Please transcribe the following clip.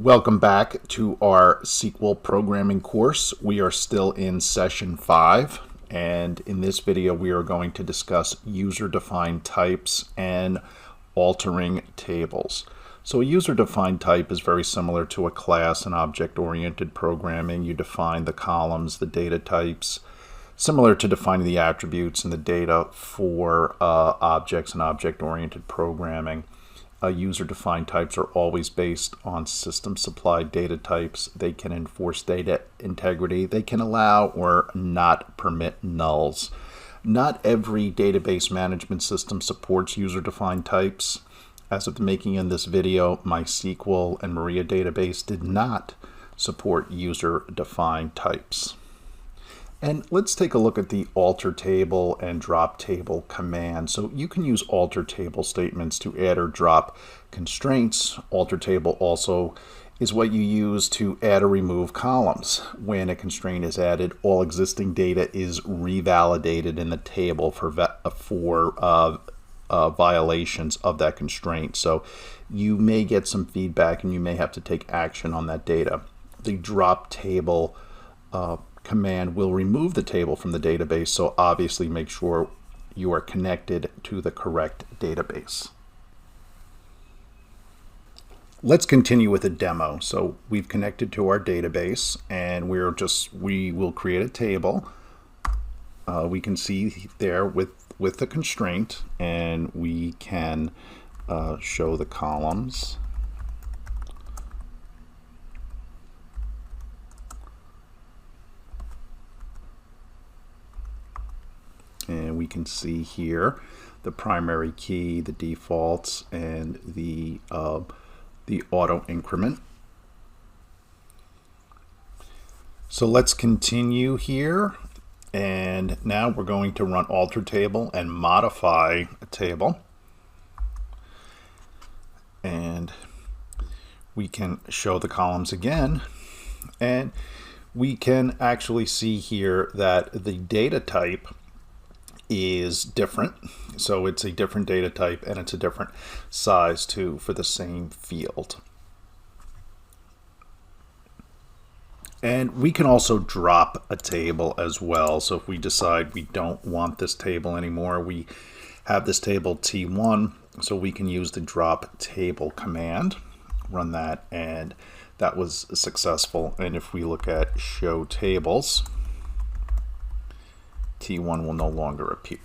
Welcome back to our SQL programming course. We are still in session 5, and in this video we are going to discuss user-defined types and altering tables. So a user-defined type is very similar to a class and object-oriented programming. You define the columns, the data types, similar to defining the attributes and the data for objects and object-oriented programming. User-defined types are always based on system-supplied data types. They can enforce data integrity. They can allow or not permit nulls. Not every database management system supports user-defined types. As of the making in this video, MySQL and Maria database did not support user-defined types. And let's take a look at the alter table and drop table command. So you can use alter table statements to add or drop constraints. Alter table also is what you use to add or remove columns. When a constraint is added, all existing data is revalidated in the table for violations of that constraint. So you may get some feedback and you may have to take action on that data. The drop table command will remove the table from the database, so obviously make sure you are connected to the correct database. Let's continue with a demo. So we've connected to our database and we will create a table. We can see there with the constraint, and we can show the columns. And we can see here the primary key, the defaults, and the auto increment. So let's continue here, and now we're going to run alter table and modify a table. And we can show the columns again, and we can actually see here that the data type is different. So it's a different data type and it's a different size too for the same field. And we can also drop a table as well. So if we decide we don't want this table anymore, we have this table T1, so we can use the drop table command, run that, and that was successful. And if we look at show tables, T1 will no longer appear.